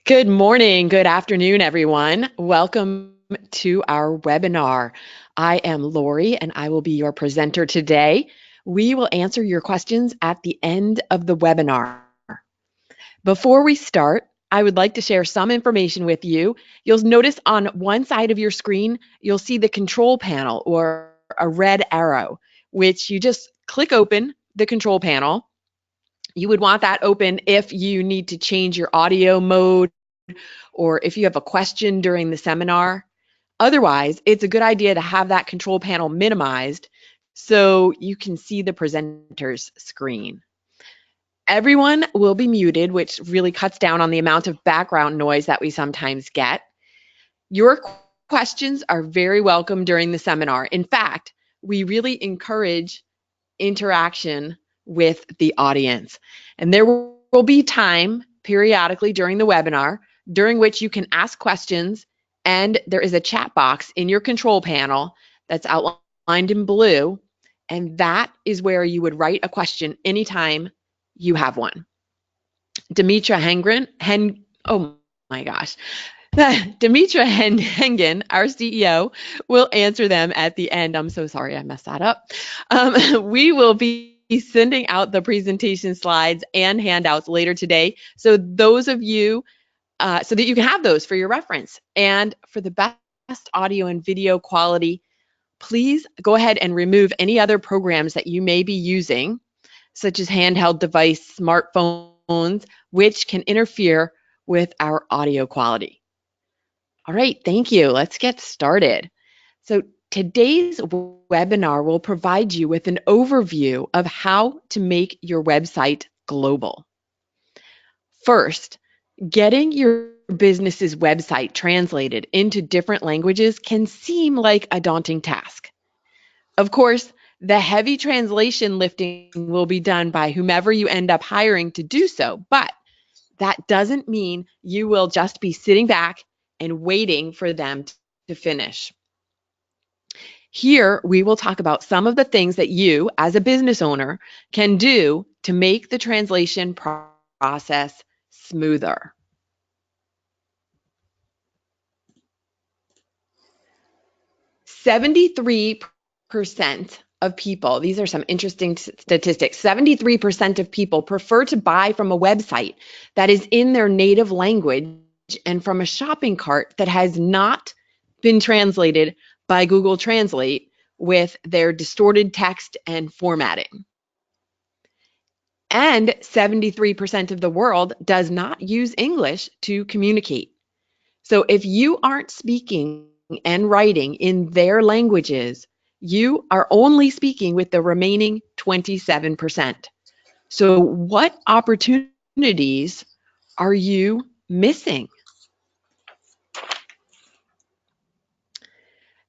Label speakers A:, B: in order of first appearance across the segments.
A: Good morning, good afternoon, everyone. Welcome to our webinar. I am Lori and I will be your presenter today. We will answer your questions at the end of the webinar. Before we start, I would like to share some information with you. You'll notice on one side of your screen, you'll see the control panel or a red arrow, which you just click open the control panel. You would want that open if you need to change your audio mode or if you have a question during the seminar. Otherwise, it's a good idea to have that control panel minimized so you can see the presenter's screen. Everyone will be muted, which really cuts down on the amount of background noise that we sometimes get. Your questions are very welcome during the seminar. In fact, we really encourage interaction with the audience. And there will be time periodically during the webinar during which you can ask questions, and there is a chat box in your control panel that's outlined in blue, and that is where you would write a question anytime you have one. Demetra Hengen, our CEO, will answer them at the end. I'm so sorry I messed that up. We will be sending out the presentation slides and handouts later today. So those of you, so that you can have those for your reference. And for the best audio and video quality, please go ahead and remove any other programs that you may be using, such as handheld device, smartphones, which can interfere with our audio quality. All right, thank you. Let's get started. So today's webinar will provide you with an overview of how to make your website global. First, getting your business's website translated into different languages can seem like a daunting task. Of course, the heavy translation lifting will be done by whomever you end up hiring to do so, but that doesn't mean you will just be sitting back and waiting for them to finish. Here, we will talk about some of the things that you, as a business owner, can do to make the translation process smoother. "73% of people," these are some interesting statistics, 73% of people prefer to buy from a website that is in their native language and from a shopping cart that has not been translated by Google Translate with their distorted text and formatting. And 73% of the world does not use English to communicate. So if you aren't speaking and writing in their languages, you are only speaking with the remaining 27%. So what opportunities are you missing?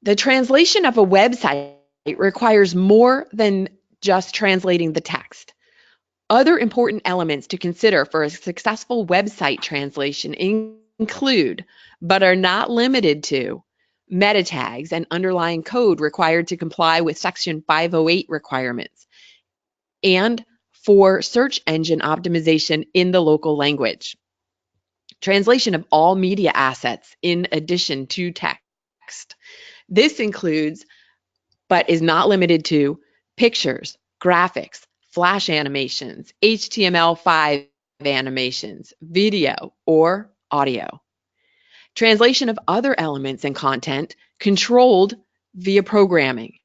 A: The translation of a website requires more than just translating the text. Other important elements to consider for a successful website translation include, but are not limited to, meta tags and underlying code required to comply with Section 508 requirements, and for search engine optimization in the local language. Translation of all media assets in addition to text. This includes, but is not limited to, pictures, graphics, Flash animations, HTML5 animations, video, or audio. Translation of other elements and content controlled via programming,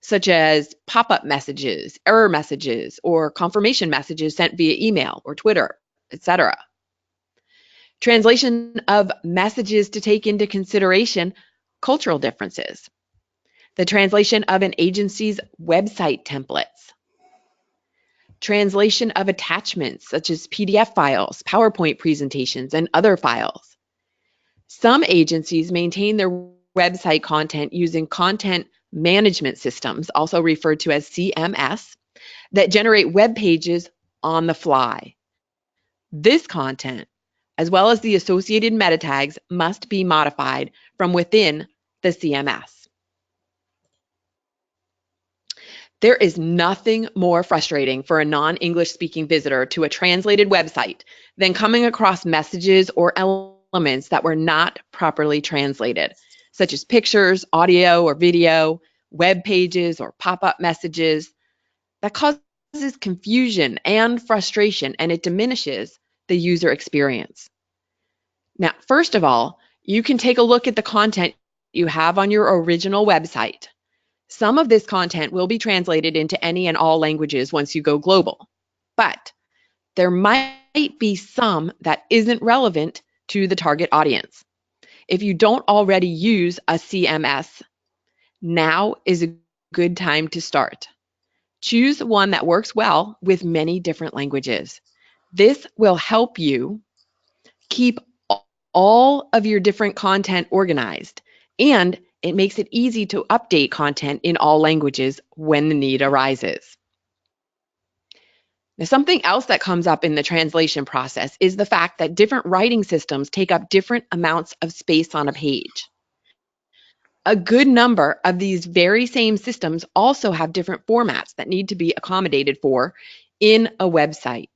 A: such as pop-up messages, error messages, or confirmation messages sent via email or Twitter, etc. Translation of messages to take into consideration cultural differences. The translation of an agency's website templates. Translation of attachments such as PDF files, PowerPoint presentations, and other files. Some agencies maintain their website content using content management systems, also referred to as CMS, that generate web pages on the fly. This content, as well as the associated meta tags, must be modified from within the CMS. There is nothing more frustrating for a non-English speaking visitor to a translated website than coming across messages or elements that were not properly translated, such as pictures, audio or video, web pages, or pop-up messages. That causes confusion and frustration, and it diminishes the user experience. Now, first of all, you can take a look at the content you have on your original website. Some of this content will be translated into any and all languages once you go global, but there might be some that isn't relevant to the target audience. If you don't already use a CMS, now is a good time to start. Choose one that works well with many different languages. This will help you keep all of your different content organized, and it makes it easy to update content in all languages when the need arises. Now, something else that comes up in the translation process is the fact that different writing systems take up different amounts of space on a page. A good number of these very same systems also have different formats that need to be accommodated for in a website.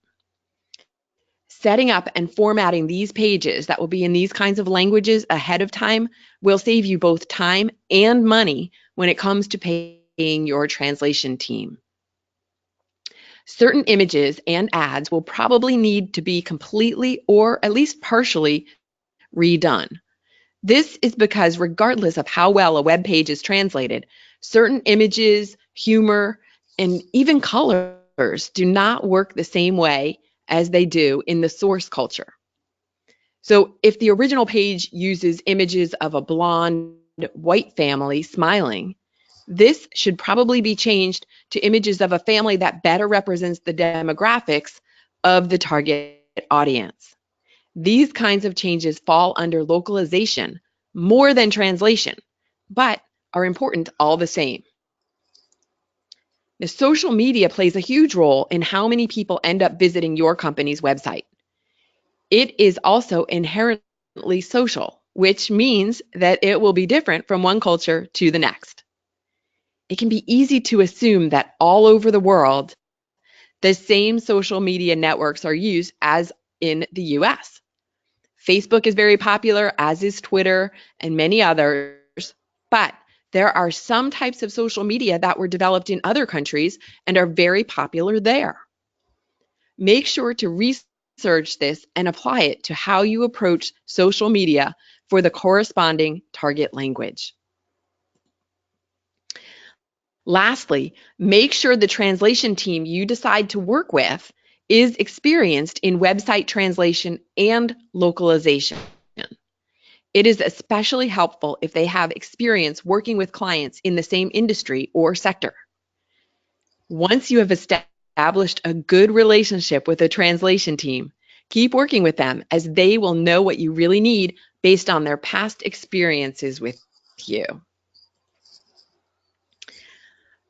A: Setting up and formatting these pages that will be in these kinds of languages ahead of time will save you both time and money when it comes to paying your translation team. Certain images and ads will probably need to be completely or at least partially redone. This is because regardless of how well a web page is translated, certain images, humor, and even colors do not work the same way as they do in the source culture. So if the original page uses images of a blonde white family smiling, this should probably be changed to images of a family that better represents the demographics of the target audience. These kinds of changes fall under localization more than translation, but are important all the same. Now, social media plays a huge role in how many people end up visiting your company's website. It is also inherently social, which means that it will be different from one culture to the next. It can be easy to assume that all over the world, the same social media networks are used as in the US. Facebook is very popular, as is Twitter and many others, but there are some types of social media that were developed in other countries and are very popular there. Make sure to research this and apply it to how you approach social media for the corresponding target language. Lastly, make sure the translation team you decide to work with is experienced in website translation and localization. It is especially helpful if they have experience working with clients in the same industry or sector. Once you have established a good relationship with a translation team, keep working with them as they will know what you really need based on their past experiences with you.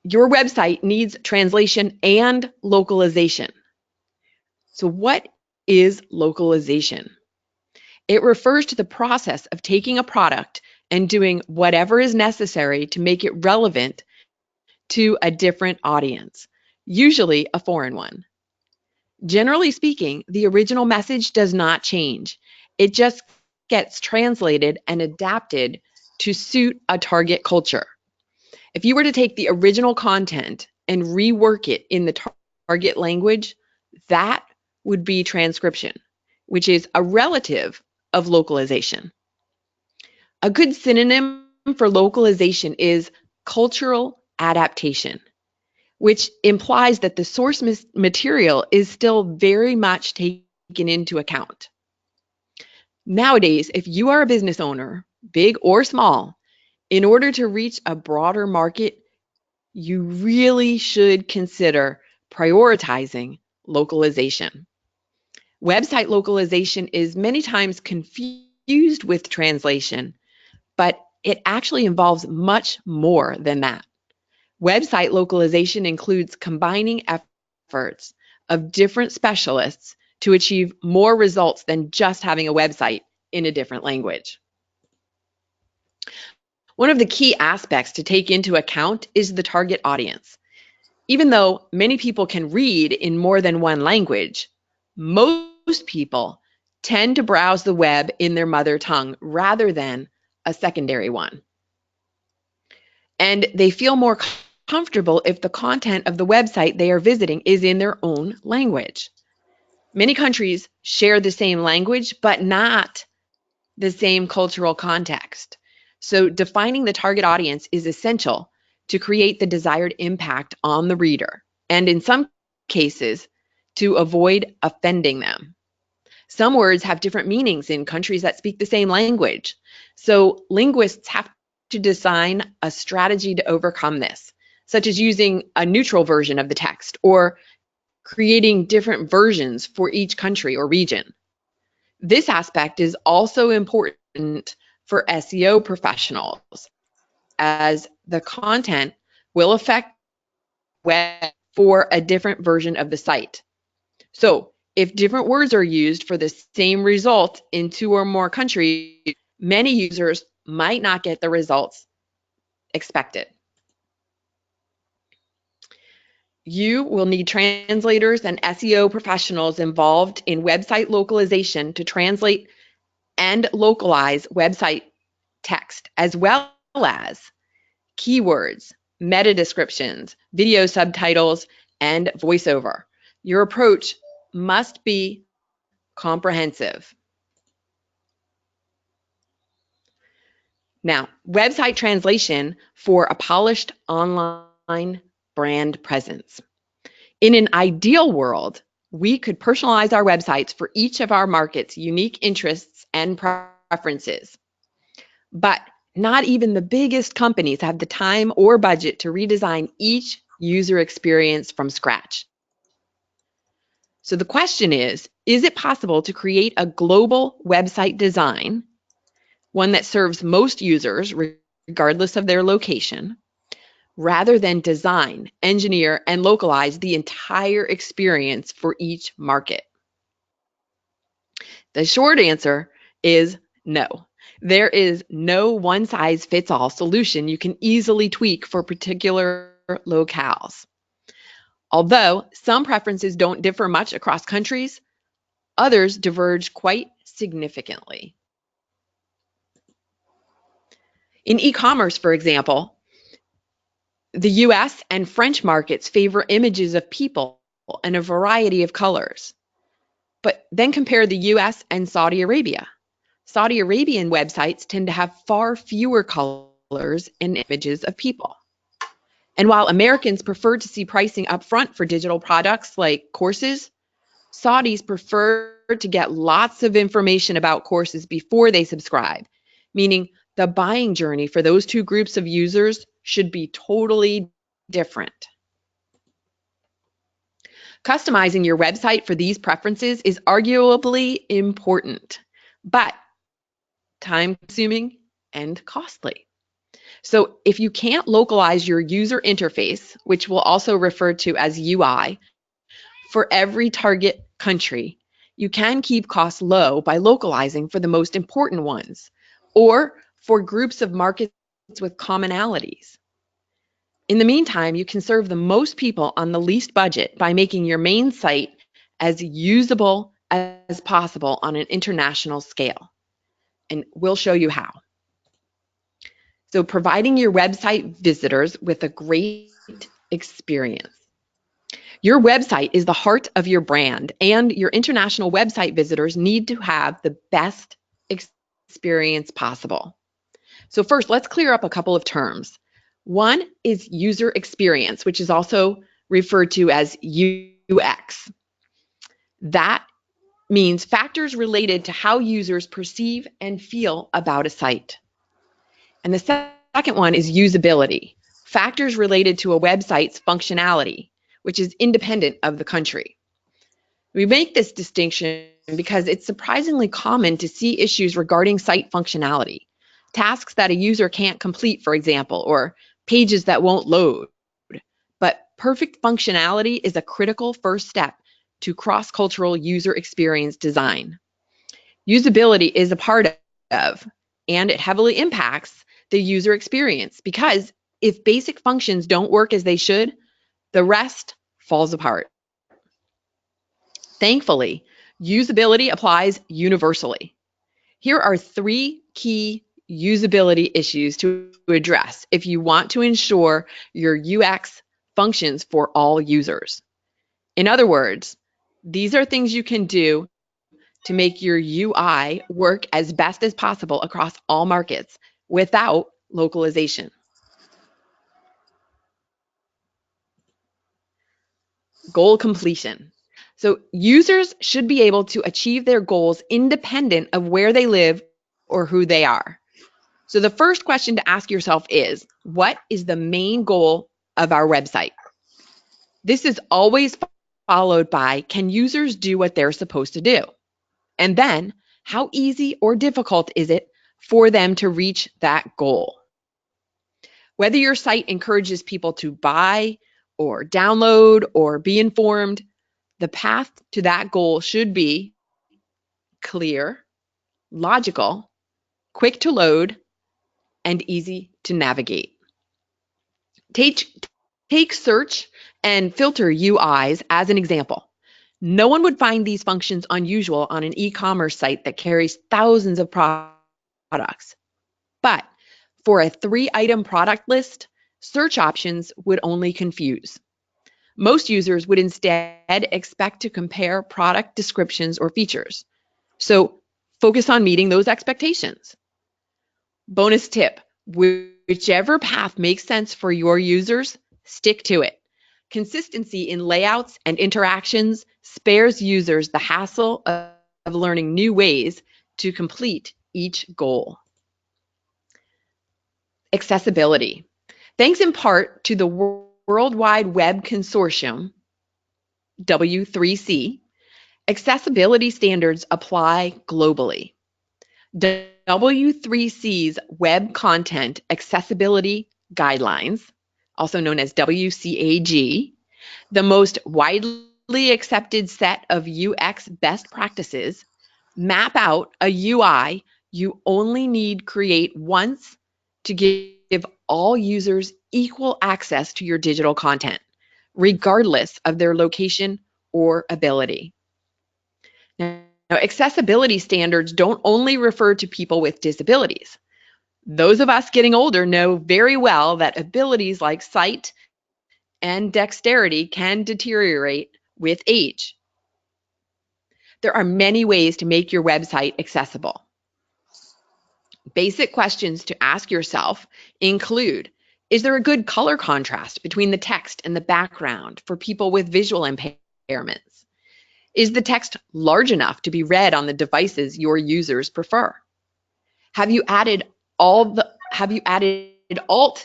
A: Your website needs translation and localization. So what is localization? It refers to the process of taking a product and doing whatever is necessary to make it relevant to a different audience, usually a foreign one. Generally speaking, the original message does not change. It just gets translated and adapted to suit a target culture. If you were to take the original content and rework it in the target language, that would be transcription, which is a relative of localization. A good synonym for localization is cultural adaptation, which implies that the source material is still very much taken into account. Nowadays, if you are a business owner, big or small, in order to reach a broader market, you really should consider prioritizing localization. Website localization is many times confused with translation, but it actually involves much more than that. Website localization includes combining efforts of different specialists to achieve more results than just having a website in a different language. One of the key aspects to take into account is the target audience. Even though many people can read in more than one language, most people tend to browse the web in their mother tongue rather than a secondary one. And they feel more comfortable if the content of the website they are visiting is in their own language. Many countries share the same language, but not the same cultural context. So defining the target audience is essential to create the desired impact on the reader, and in some cases, to avoid offending them. Some words have different meanings in countries that speak the same language. So linguists have to design a strategy to overcome this, such as using a neutral version of the text or creating different versions for each country or region. This aspect is also important for SEO professionals, as the content will affect web for a different version of the site. So if different words are used for the same result in 2 or more countries, many users might not get the results expected. You will need translators and SEO professionals involved in website localization to translate and localize website text, as well as keywords, meta descriptions, video subtitles, and voiceover. Your approach must be comprehensive. Now, website translation for a polished online brand presence. In an ideal world, we could personalize our websites for each of our markets' unique interests and preferences. But not even the biggest companies have the time or budget to redesign each user experience from scratch. So the question is it possible to create a global website design, one that serves most users regardless of their location, rather than design, engineer, and localize the entire experience for each market? The short answer is no. There is no one-size-fits-all solution you can easily tweak for particular locales. Although some preferences don't differ much across countries, others diverge quite significantly. In e-commerce, for example, the US and French markets favor images of people and a variety of colors. But then compare the US and Saudi Arabia. Saudi Arabian websites tend to have far fewer colors and images of people. And while Americans prefer to see pricing up front for digital products like courses, Saudis prefer to get lots of information about courses before they subscribe, meaning the buying journey for those two groups of users should be totally different. Customizing your website for these preferences is arguably important, but time-consuming and costly. So if you can't localize your user interface, which we'll also refer to as UI, for every target country, you can keep costs low by localizing for the most important ones, or for groups of markets with commonalities. In the meantime, you can serve the most people on the least budget by making your main site as usable as possible on an international scale. And we'll show you how. So providing your website visitors with a great experience. Your website is the heart of your brand, and your international website visitors need to have the best experience possible. So first, let's clear up a couple of terms. One is user experience, which is also referred to as UX. That means factors related to how users perceive and feel about a site. And the second one is usability, factors related to a website's functionality, which is independent of the country. We make this distinction because it's surprisingly common to see issues regarding site functionality, tasks that a user can't complete, for example, or pages that won't load. But perfect functionality is a critical first step to cross-cultural user experience design. Usability is a part of, and it heavily impacts, the user experience, because if basic functions don't work as they should, The rest falls apart. Thankfully, usability applies universally. Here are 3 key usability issues to address if you want to ensure your UX functions for all users. In other words, these are things you can do to make your UI work as best as possible across all markets without localization. Goal completion. So users should be able to achieve their goals independent of where they live or who they are. So the first question to ask yourself is, what is the main goal of our website? This is always followed by, can users do what they're supposed to do? And then, how easy or difficult is it for them to reach that goal? Whether your site encourages people to buy or download or be informed, the path to that goal should be clear, logical, quick to load, and easy to navigate. Take search and filter UIs as an example. No one would find these functions unusual on an e-commerce site that carries thousands of products. But for a 3-item product list, search options would only confuse. Most users would instead expect to compare product descriptions or features. So focus on meeting those expectations. Bonus tip, whichever path makes sense for your users, stick to it. Consistency in layouts and interactions spares users the hassle of learning new ways to complete each goal. Accessibility. Thanks in part to the World Wide Web Consortium, W3C, accessibility standards apply globally. W3C's Web Content Accessibility Guidelines, also known as WCAG, the most widely accepted set of UX best practices, map out a UI you only need create once to give all users equal access to your digital content, regardless of their location or ability. Now, accessibility standards don't only refer to people with disabilities. Those of us getting older know very well that abilities like sight and dexterity can deteriorate with age. There are many ways to make your website accessible. Basic questions to ask yourself include, is there a good color contrast between the text and the background for people with visual impairments? Is the text large enough to be read on the devices your users prefer? Have you added alt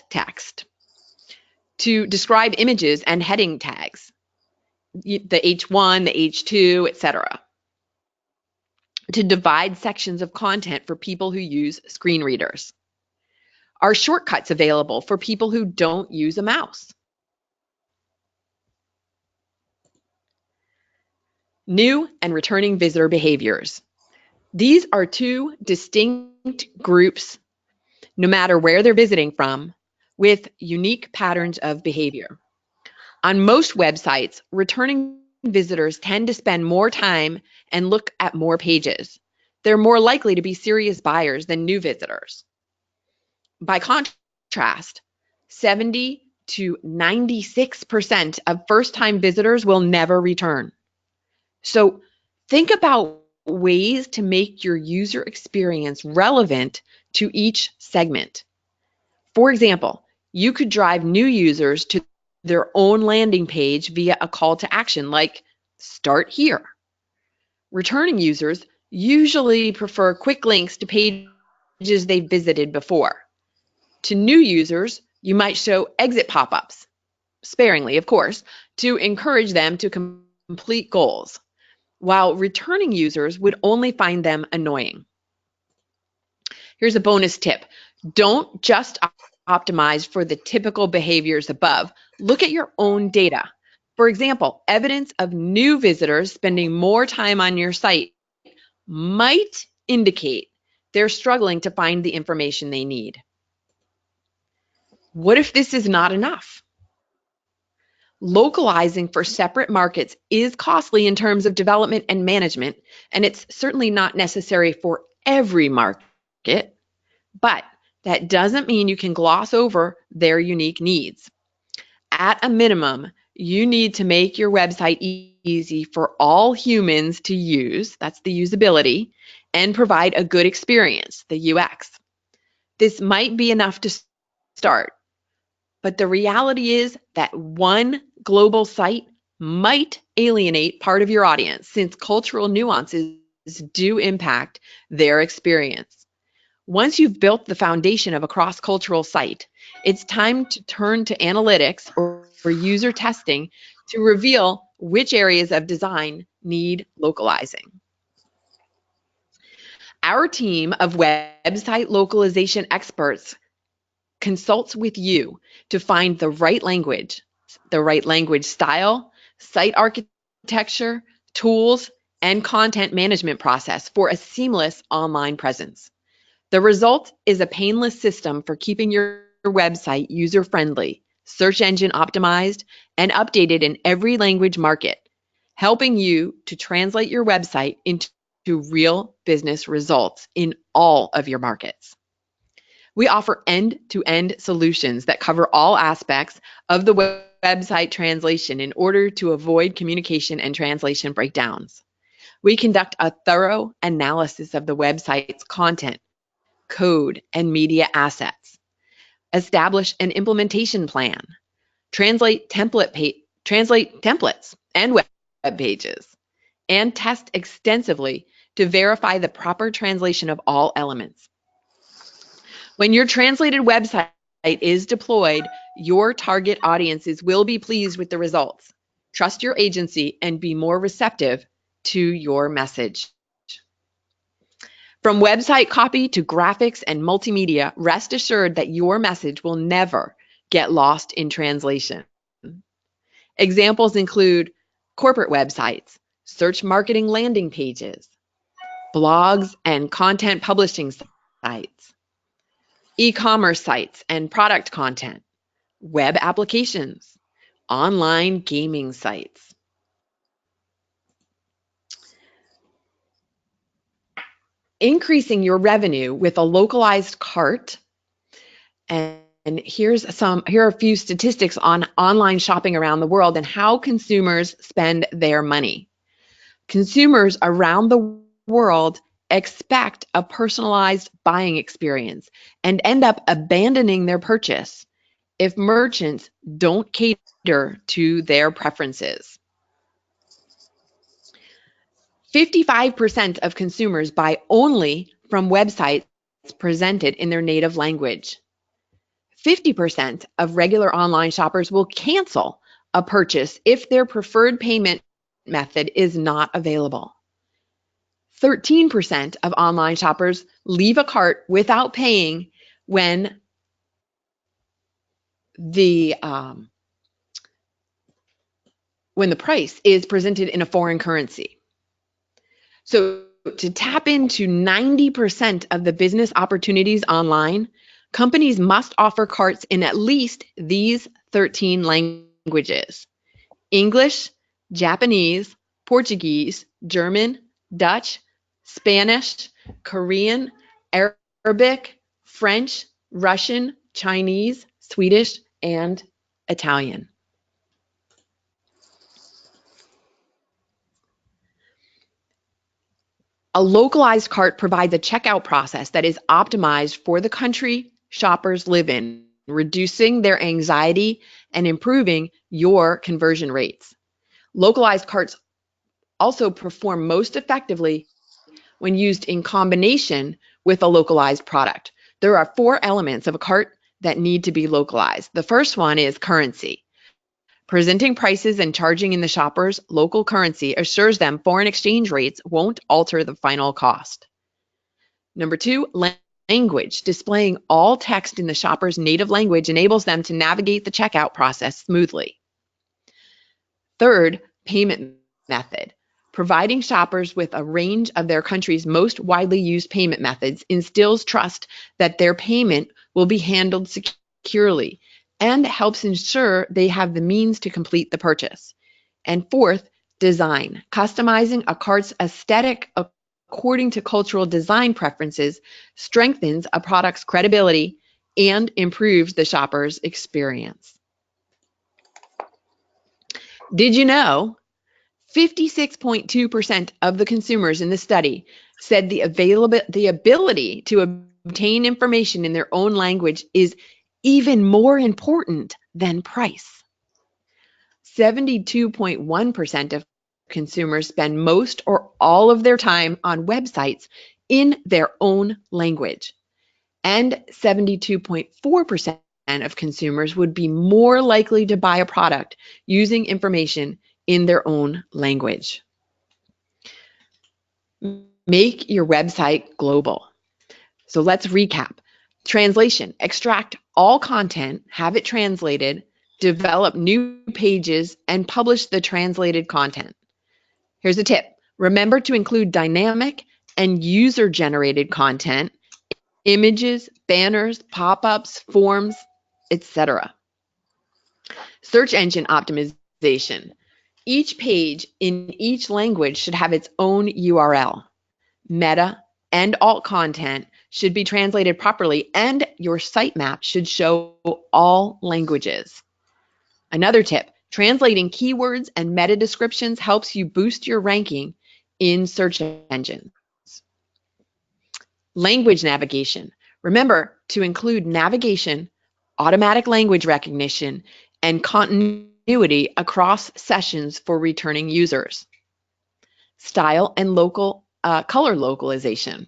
A: text to describe images and heading tags, the H1, the H2, etc., to divide sections of content for people who use screen readers? Are shortcuts available for people who don't use a mouse? New and returning visitor behaviors. These are 2 distinct groups, no matter where they're visiting from, with unique patterns of behavior. On most websites, returning visitors tend to spend more time and look at more pages. They're more likely to be serious buyers than new visitors. By contrast, 70 to 96% of first-time visitors will never return. So think about ways to make your user experience relevant to each segment. For example, you could drive new users to their own landing page via a call to action like start here. Returning users usually prefer quick links to pages they've visited before. To new users, you might show exit pop-ups, sparingly of course, to encourage them to complete goals, while returning users would only find them annoying. Here's a bonus tip. Don't just optimize for the typical behaviors above. Look at your own data. For example, evidence of new visitors spending more time on your site might indicate they're struggling to find the information they need. What if this is not enough? Localizing for separate markets is costly in terms of development and management, and it's certainly not necessary for every market, but that doesn't mean you can gloss over their unique needs. At a minimum, you need to make your website easy for all humans to use, that's the usability, and provide a good experience, the UX. This might be enough to start, but the reality is that one global site might alienate part of your audience since cultural nuances do impact their experience. Once you've built the foundation of a cross-cultural site, it's time to turn to analytics or user testing to reveal which areas of design need localizing. Our team of website localization experts consults with you to find the right language style, site architecture, tools, and content management process for a seamless online presence. The result is a painless system for keeping your website user-friendly, search engine optimized, and updated in every language market, helping you to translate your website into real business results in all of your markets. We offer end-to-end solutions that cover all aspects of the website translation in order to avoid communication and translation breakdowns. We conduct a thorough analysis of the website's content, code, and media assets. Establish an implementation plan. Translate templates and web pages. And test extensively to verify the proper translation of all elements. When your translated website is deployed, your target audiences will be pleased with the results. Trust your agency and be more receptive to your message. From website copy to graphics and multimedia, rest assured that your message will never get lost in translation. Examples include corporate websites, search marketing landing pages, blogs and content publishing sites, e-commerce sites and product content, web applications, online gaming sites. Increasing your revenue with a localized cart, and here are a few statistics on online shopping around the world and how consumers spend their money. Consumers around the world expect a personalized buying experience and end up abandoning their purchase if merchants don't cater to their preferences. 55% of consumers buy only from websites presented in their native language. 50% of regular online shoppers will cancel a purchase if their preferred payment method is not available. 13% of online shoppers leave a cart without paying when the price is presented in a foreign currency. So to tap into 90% of the business opportunities online, companies must offer carts in at least these 13 languages: English, Japanese, Portuguese, German, Dutch, Spanish, Korean, Arabic, French, Russian, Chinese, Swedish, and Italian. A localized cart provides a checkout process that is optimized for the country shoppers live in, reducing their anxiety and improving your conversion rates. Localized carts also perform most effectively when used in combination with a localized product. There are 4 elements of a cart that need to be localized. The first one is currency. Presenting prices and charging in the shopper's local currency assures them foreign exchange rates won't alter the final cost. Number 2, language. Displaying all text in the shopper's native language enables them to navigate the checkout process smoothly. Third, payment method. Providing shoppers with a range of their country's most widely used payment methods instills trust that their payment will be handled securely and helps ensure they have the means to complete the purchase. And fourth, design. Customizing a cart's aesthetic according to cultural design preferences strengthens a product's credibility and improves the shopper's experience. Did you know 56.2% of the consumers in the study said the ability to obtain information in their own language is even more important than price? 72.1% of consumers spend most or all of their time on websites in their own language. And 72.4% of consumers would be more likely to buy a product using information in their own language. Make your website global. So let's recap. Translation: extract all content, have it translated, develop new pages, and publish the translated content. Here's a tip. Remember to include dynamic and user-generated content, images, banners, pop-ups, forms, etc. Search engine optimization. Each page in each language should have its own URL. Meta and alt content should be translated properly, and your sitemap should show all languages. Another tip, translating keywords and meta descriptions helps you boost your ranking in search engines. Language navigation. Remember to include navigation, automatic language recognition, and continuity across sessions for returning users. Style and color localization.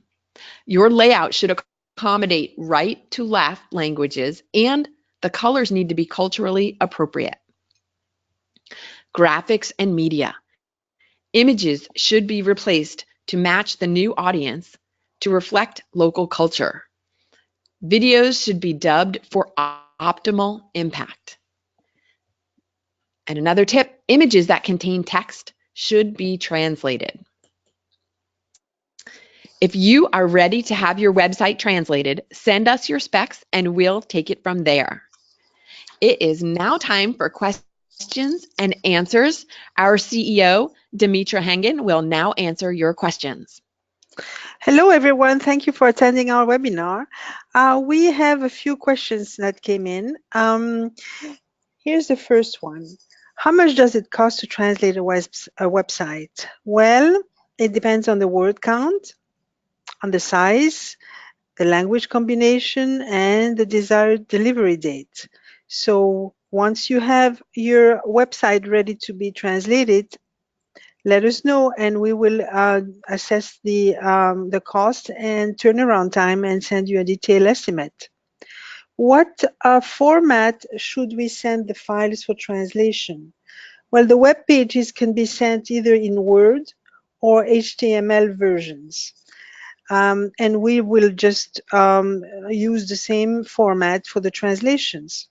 A: Your layout should accommodate right to left languages, and the colors need to be culturally appropriate. Graphics and media. Images should be replaced to match the new audience to reflect local culture. Videos should be dubbed for optimal impact. And another tip, images that contain text should be translated. If you are ready to have your website translated, send us your specs and we'll take it from there. It is now time for questions and answers. Our CEO, Dimitra Hengen, will now answer your questions.
B: Hello, everyone. Thank you for attending our webinar. We have a few questions that came in. Here's the first one. How much does it cost to translate a website? Well, it depends on the word count, on the size, the language combination, and the desired delivery date. So once you have your website ready to be translated, let us know and we will assess the cost and turnaround time and send you a detailed estimate. What format should we send the files for translation? Well, the web pages can be sent either in Word or HTML versions. And we will just use the same format for the translations.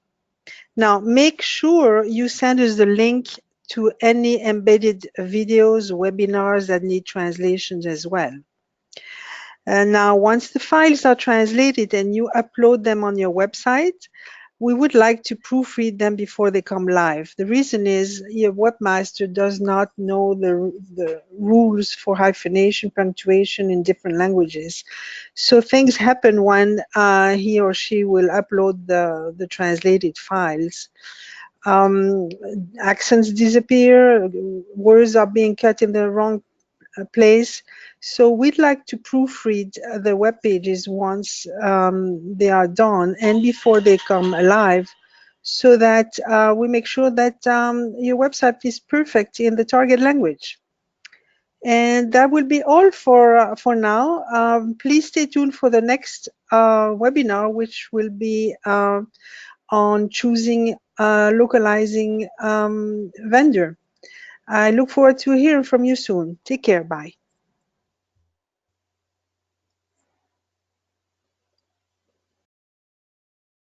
B: Now, make sure you send us the link to any embedded videos, webinars that need translations as well. And now, once the files are translated and you upload them on your website, we would like to proofread them before they come live. The reason is your webmaster does not know the rules for hyphenation, punctuation in different languages. So things happen when he or she will upload the translated files. Accents disappear, words are being cut in the wrong place. So we'd like to proofread the web pages once they are done and before they come live, so that we make sure that your website is perfect in the target language. And that will be all for now. Please stay tuned for the next webinar, which will be on choosing localizing vendor. I look forward to hearing from you soon. Take care. Bye.